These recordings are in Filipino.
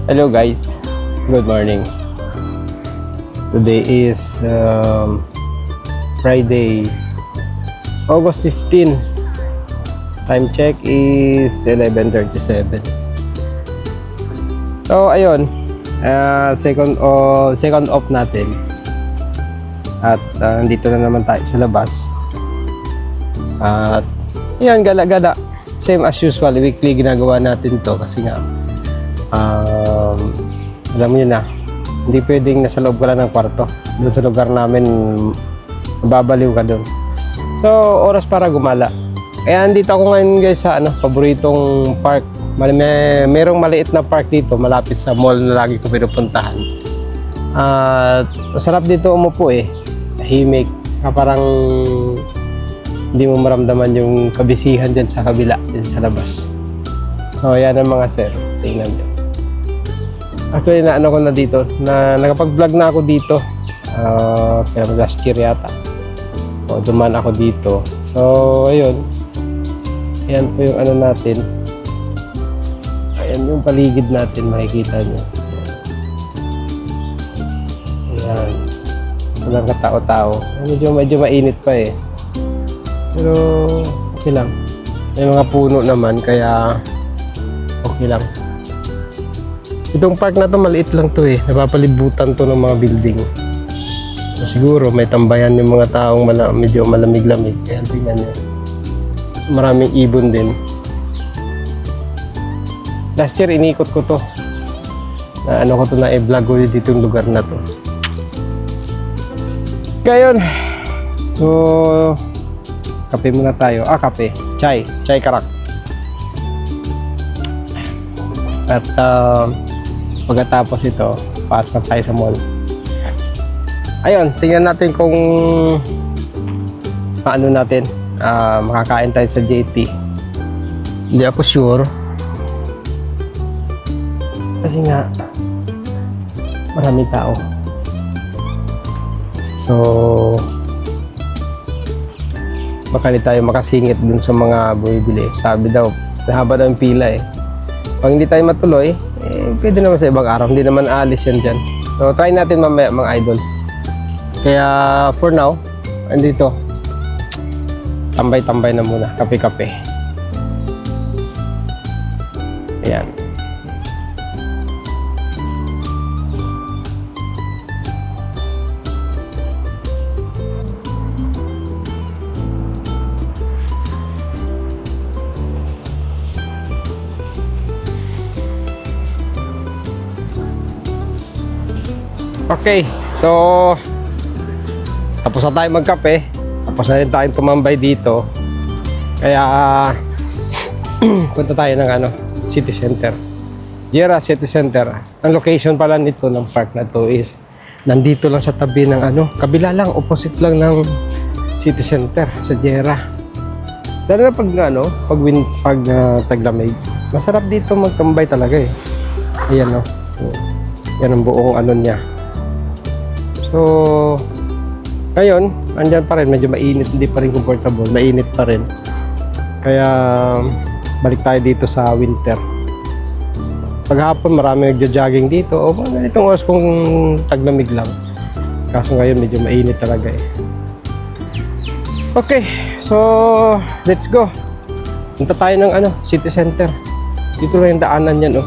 Hello guys, good morning. Today is Friday, August 15. Time check is 11:37. So ayun, second off natin. At nandito na naman tayo sa labas. At yan, gala-gala. Same as usual, weekly ginagawa natin to kasi nga alam mo yun na, hindi pwedeng nasa loob ka lang ng kwarto. Doon sa lugar namin, babaliw ka doon. So, oras para gumala. Kaya andito ako ngayon guys sa paboritong park. Merong maliit na park dito, malapit sa mall na lagi ko pinupuntahan. At masarap dito umupo tahimik. Parang hindi mo maramdaman yung kabisihan dyan sa kabila, dyan sa labas. So, yan ang mga sir. Tingnan nyo. Actually, ko na dito. Nakapag-vlog na ako dito. Pero last year yata. O, duman ako dito. So, ayun. Ayan po yung natin. Ayan yung paligid natin. Makikita nyo. Ayan. Walang katao-tao. Medyo mainit pa Pero, okay lang. May mga puno naman, kaya okay lang. Itong park na to, maliit lang to napapalibutan to ng mga building. So, siguro may tambayan yung mga taong medyo malamig-lamig. Kaya tingnan nyo. Maraming ibon din. Last year, inikot ko to. Ko to na i-vlog ko dito yung lugar na to. Kaya yun. So, kape muna tayo. Kape. Chai karak. At pagkatapos ito, pasok tayo sa mall. Ayun, tingnan natin kung makakain tayo sa JT. Hindi ako sure. Kasi nga, maraming tao. So, baka hindi tayo makasingit dun sa mga bumibili. Sabi daw, haba daw yung pila Pag hindi tayo matuloy, pwede naman sa ibang araw. Hindi naman aalis yan dyan. So, try natin mamaya mga idol. Kaya, for now, andito. Tambay-tambay na muna. Kape-kape. Ayan. Okay, so tapos na tayo magkape, tapos na rin tayo tumambay dito. Kaya punta tayo ng City Center, Jera City Center. Ang location pala nito ng park na to is nandito lang sa tabi ng kabila lang, opposite lang ng City Center sa Jera. Lalo na pag taglamig, masarap dito magtambay talaga Ayan yan ang buong niya. So, ngayon, andyan pa rin, medyo mainit, hindi pa rin comfortable, mainit pa rin. Kaya, balik tayo dito sa winter. Paghapon, marami nagja-jogging dito, o ganitong oras kung taglamig lang. Kaso ngayon, medyo mainit talaga Okay, so, let's go. Punta tayo ng City Center. Dito lang yung daanan yan,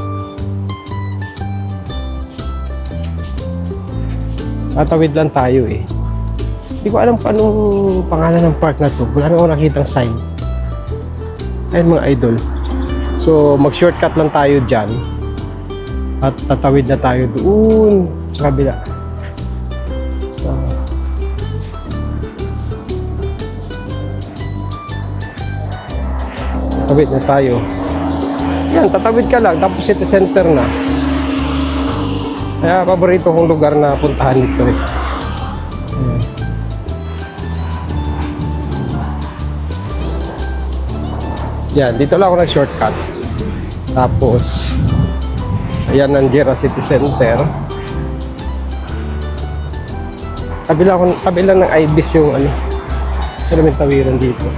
Tatawid lang tayo Hindi ko alam kung anong pangalan ng park na to. Wala na akong nakitang sign. Ayun mga idol. So mag-shortcut lang tayo dyan. At tatawid na tayo doon sa kabila. So, tatawid na tayo. Yan, tatawid ka lang. Tapos City Center na. Kaya paborito kong lugar na puntahan dito Yan, dito lang ako nag-shortcut. Tapos ayan ang Jera City Center. Tabi lang ng Ibis yung pero may tawiran dito.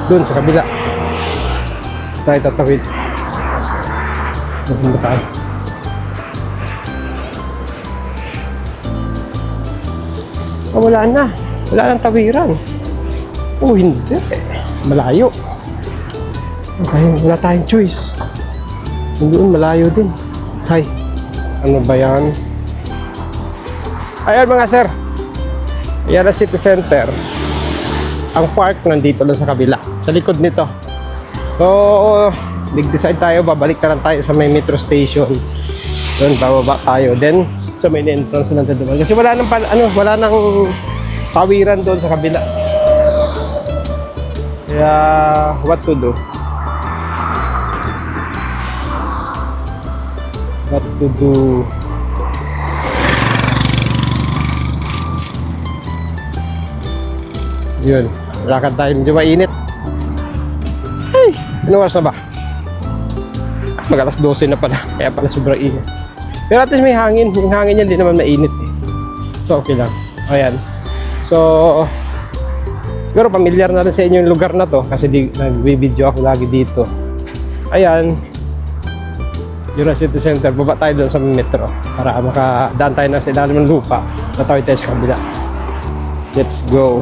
Doon sa kabila. tayo tatawid. Maganda tayo. Oh, wala na. Wala nang tawiran. Oh, hindi. Malayo. Wala tayong choice. Doon, malayo din. Hay. Ano ba yan? Ayan mga sir. Ayan na city center. Ang park nandito lang sa kabila. Sa likod nito. So, nag-decide tayo. Babalik na lang tayo sa may metro station. Doon, bababa tayo. Then, sa main entrance na doon. Kasi wala nang wala nang tawiran doon sa kabila. Kaya what to do? What to do? Yun, lakad tayo, medyo mainit. Ay, ano oras na ba? Mag-alas 12 na pala, kaya pala sobrang init. Pero at least may hangin. Yung hangin yan, di naman mainit eh. So, okay lang. Ayan. So, siguro pamilyar na rin sa inyo yung lugar na to kasi nag-video ako lagi dito. Ayan. Jura City Center. Baba tayo doon sa metro para makadaan tayo na sa ilalim ng lupa. Tatawid tayo sa kabila. Let's go.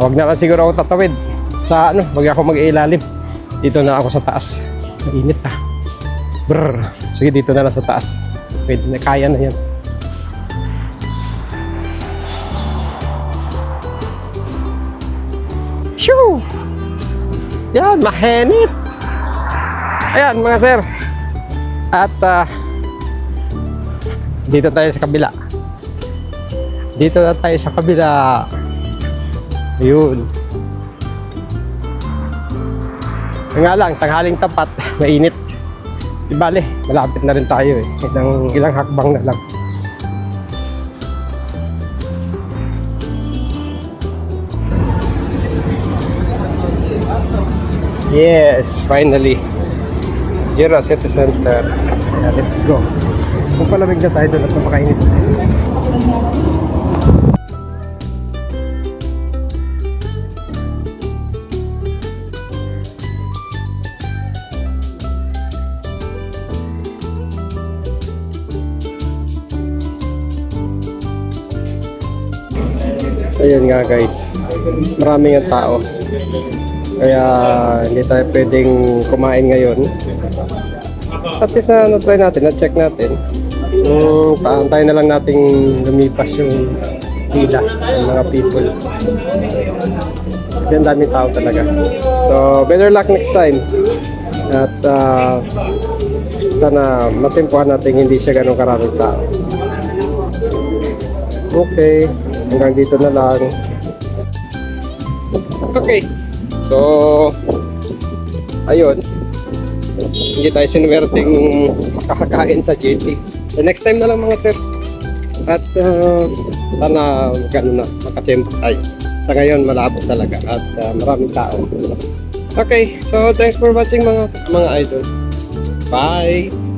Huwag na lang siguro ako tatawid sa wag ako mag-ilalim. Dito na ako sa taas. Mainit na. Brrr. Sige, dito na lang sa taas. Pwede na, kaya na yan. Shoo! Yan, mahenit. Ayan mga sir. At dito tayo sa kabila. Dito na tayo sa kabila. Ayun. Nga lang, tanghaling tapat, mainit. Di bale, malapit na rin tayo eh. Ilang hakbang na lang. Yes, finally. Jura City Center. Yeah, let's go. Kung palamig na tayo doon at napakainit. Ayan nga guys, maraming ang tao. Kaya hindi tayo pwedeng kumain ngayon. At least na-try natin, na-check natin. Paantay na lang nating lumipas yung pila ng mga people. Kasi ang daming tao talaga. So, better luck next time. At sana matimpuhan natin hindi siya ganun karaming tao. Okay. Hanggang dito na lang. Okay. So, ayun. Hindi tayo sinuwerteng makakakain sa GT. So, next time na lang mga sir. At sana gano'n na, makachempo tayo. Sa ngayon, malabo talaga at maraming tao. Okay. So, thanks for watching mga idol. Bye!